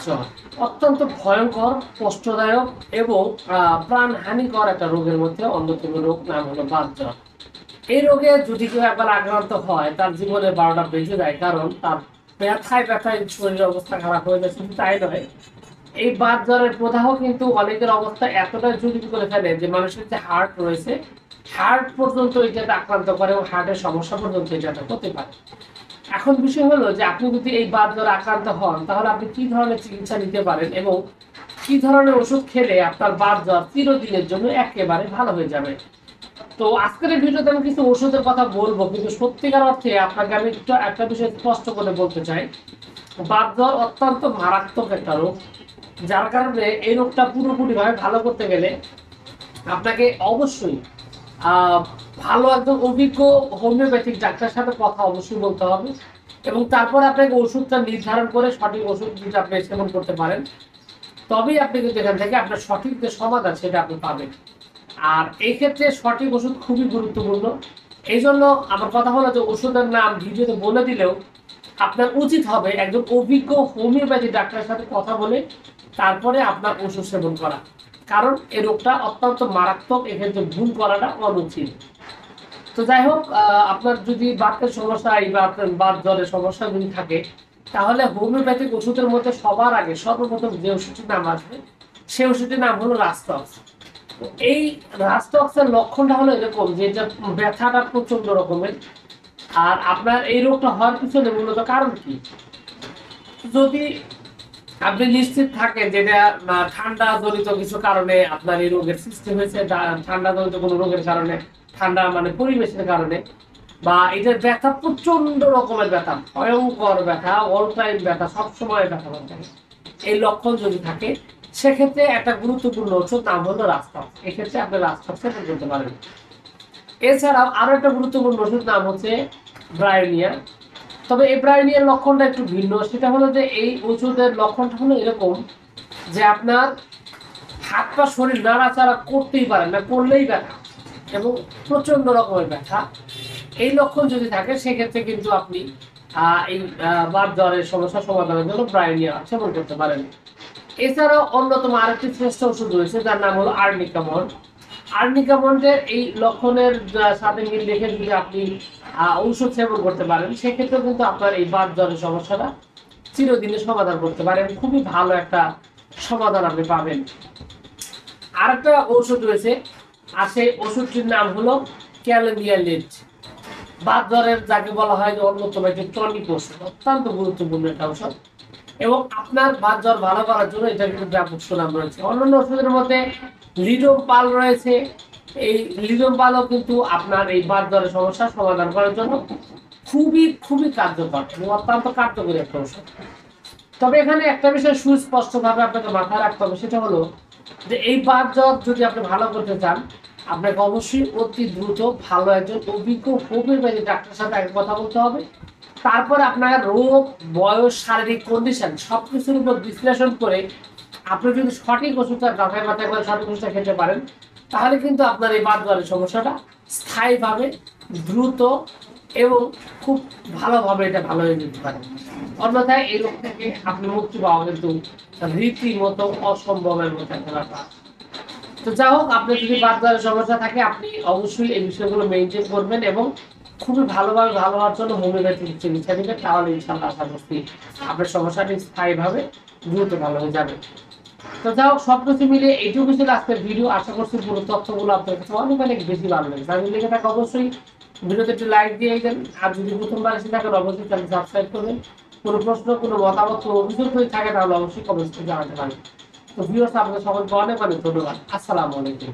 জ্বর অত্যন্ত ভয়ঙ্কর, কষ্টদায়ক এবং প্রাণহানিকর একটা রোগের মধ্যে অন্যতম রোগ, নাম হলো বাত জ্বর। এই রোগে যদি কেউ একবার আক্রান্ত হয় তার জীবনে 12টা বেজে যায়, কারণ তার ব্যথায় ব্যথায় শরীরের অবস্থা খারাপ হয়ে যায়। শুধু তাই নয়, এই বাত জ্বরের প্রদাহ কিন্তু অনেকের অবস্থা এতটাই জটিল করে ফেলে যে মানুষের যে হার্ট রয়েছে, হার্ট পর্যন্ত এটাতে আক্রান্ত করে এবং হার্টের সমস্যা পর্যন্ত এটাতে হতে পারে। এখন বিষয় হলো যে আপনি যদি এই বাত জ্বরে আক্রান্ত হন তাহলে আপনি কি ধরনের চিকিৎসা নিতে পারেন এবং কি ধরনের ওষুধ খেলে আপনার বাত জ্বর চিরদিনের জন্য একেবারে ভালো হয়ে যাবে। তো আজকের এই ভিডিওতে আমি কিছু ওষুধের কথা বলবো, কিন্তু সত্যিকার অর্থে আপনাকে আমি একটু একটা বিষয় স্পষ্ট করে বলতে চাই। বাত জ্বর অত্যন্ত মারাত্মক একটা রোগ, যার কারণে এই রোগটা পুরোপুরিভাবে ভালো করতে গেলে আপনাকে অবশ্যই ভালো একদম অভিজ্ঞ হোমিওপ্যাথিক ডাক্তারের সাথে কথা অবশ্যই বলতে হবে এবং তারপর আপনাকে ওষুধটা নির্ধারণ করে সঠিক ওষুধ যদি আপনি সেবন করতে পারেন, তবেই আপনি কিন্তু এখান থেকে আপনার সঠিক যে সমাধান সেটা আপনি পাবেন। আর এই ক্ষেত্রে সঠিক ওষুধ খুবই গুরুত্বপূর্ণ। এই জন্য আমার কথা হলো যে ওষুধের নাম ভিডিওতে বলে দিলেও আপনার উচিত হবে একজন অভিজ্ঞ হোমিওপ্যাথি ডাক্তারের সাথে কথা বলে তারপরে আপনার ওষুধ সেবন করা, কারণ এই রোগটা অত্যন্ত মারাত্মক, এক্ষেত্রে ভুল করাটা অনুচিত। তো যাই হোক, আপনার যদি বাতের সমস্যা বা আপনার বাত জ্বরের সমস্যা যদি থাকে, তাহলে হোমিওপ্যাথিক ওষুধের মধ্যে সবার আগে সর্বপ্রথম যে ওষুধটির নাম আসবে সেই ওষুধটির নাম হলো রাস্তক্স। এই রাস্তক্সের লক্ষণটা হলো এরকম যে ব্যথাটা প্রচন্ড রকমের। আর আপনার এই রোগটা হওয়ার পিছনে মূলত কারণ কি, যদি আপনি নিশ্চিত থাকেন যে এটা ঠান্ডা জনিত কিছু কারণে আপনার এই রোগের সৃষ্টি হয়েছে, ঠান্ডা জনিত কোনো রোগের কারণে, ঠান্ডা মানে পরিবেশের কারণে, বা এটার ব্যথা প্রচন্ড রকমের ব্যথা, ভয়ঙ্কর ব্যথা, অল টাইম ব্যথা, সবসময় ব্যথা করতে থাকে, এই লক্ষণ যদি থাকে, সেক্ষেত্রে একটা গুরুত্বপূর্ণ ওষুধ নাম হলো রাস্তক্স। এক্ষেত্রে আপনি রাস্তক্স সেবন করতে পারেন। এছাড়াও আরো একটা গুরুত্বপূর্ণ ওষুধ নাম হচ্ছে ব্রায়োনিয়া। তবে এই ব্রায়োনিয়ার লক্ষণটা একটু ভিন্ন। সেটা হলো যে এই ওষুধের লক্ষণটা হলো এরকম যে আপনার হাত পা শরীর নাড়াচাড়া করতেই পারেন না, করলেই ব্যথা এবং প্রচন্ড রকমের ব্যথা। এই লক্ষণ যদি থাকে সেক্ষেত্রে কিন্তু আপনি এই বাত জ্বরের সমস্যা সমাধানের জন্য ব্রায়োনিয়া সেবন করতে পারেন। এছাড়াও অন্যতম আরেকটি শ্রেষ্ঠ ওষুধ রয়েছে যার নাম হলো আর্নিকামন। আর্নিকামনের এই লক্ষণের সাথে মিল রেখে যদি আপনি ঔষধ সেবন করতে পারেন, সেক্ষেত্রে কিন্তু আপনার এই বাত জ্বরের সমস্যাটা চিরদিনে সমাধান করতে পারেন, খুবই ভালো একটা সমাধান আপনি পাবেন। আরেকটা ঔষধ রয়েছে, আর সেই ওষুধটির নাম হলো ক্যালেমিয়া লেট। বাত জ্বরের যাকে বলা হয় যে অন্যতম একটি টনিক ওষুধ, অত্যন্ত গুরুত্বপূর্ণ একটা ওষুধ এবং আপনার বাত জ্বর ভালো করার জন্য এটা কিন্তু ব্যাপক সুনাম রয়েছে। অন্যান্য ওষুধের মধ্যে লিডোপাল রয়েছে। এই লিডোপালও কিন্তু আপনার এই বাত জ্বরের সমস্যা সমাধান করার জন্য খুবই খুবই কার্যকর এবং অত্যন্ত কার্যকরী একটা ওষুধ। তবে এখানে একটা বিষয় সুস্পষ্টভাবে আপনাকে মাথায় রাখতে হবে, সেটা হলো যে এই বাত জ্বর যদি আপনি ভালো করতে চান, আপনাকে অবশ্যই অতি দ্রুত ভালো একজন অভিজ্ঞ হোমিওপ্যাথি ডাক্তারের সাথে আগে কথা বলতে হবে। তারপর আপনার রোগ, বয়স, শারীরিক কন্ডিশন সবকিছুর উপর বিশ্লেষণ করে আপনি যদি সঠিক ওষুধটা যাচাই বাছাই করে সঠিক ওষুধটা খেতে পারেন, তাহলে কিন্তু আপনার এই বাত জ্বরের সমস্যাটা স্থায়ীভাবে, দ্রুত এবং খুব ভালোভাবে এটা ভালো হয়ে যেতে পারে। অন্যথায় এই রোগ থেকে আপনি মুক্তি পাওয়া কিন্তু রীতিমতো অসম্ভবের মতো একটা ব্যাপার। তো যাই হোক, আপনার যদি বাত জ্বরের সমস্যা থাকে আপনি অবশ্যই এই বিষয়গুলো মেনটেন করবেন এবং খুবই ভালোভাবে ভালো হওয়ার জন্য হোমিওপ্যাথি চিকিৎসা নেবেন, তাহলে ইনশাআল্লাহ আশা করছি আপনার সমস্যাটি স্থায়ীভাবে দ্রুত ভালো হয়ে যাবে। তো যাই হোক, সবকিছু মিলিয়ে এইটুকু ছিল আজকের ভিডিও। আশা করছি পুরো তথ্যগুলো আপনার কাছে অনেক অনেক বেশি ভালো লাগে। তাই লেগে থাকে অবশ্যই ভিডিওতে একটু লাইক দিয়ে দেন, আর যদি প্রথমবার এসে থাকেন অবশ্যই চ্যানেল সাবস্ক্রাইব করবেন। কোনো প্রশ্ন, কোনো মতামত, কোনো অভিযোগ যদি থাকে তাহলে অবশ্যই কমেন্টে জানাতে পারেন। তো ভিউয়ার্স, আপনাদের সকলকে অনেক অনেক ধন্যবাদ। আসসালামু আলাইকুম।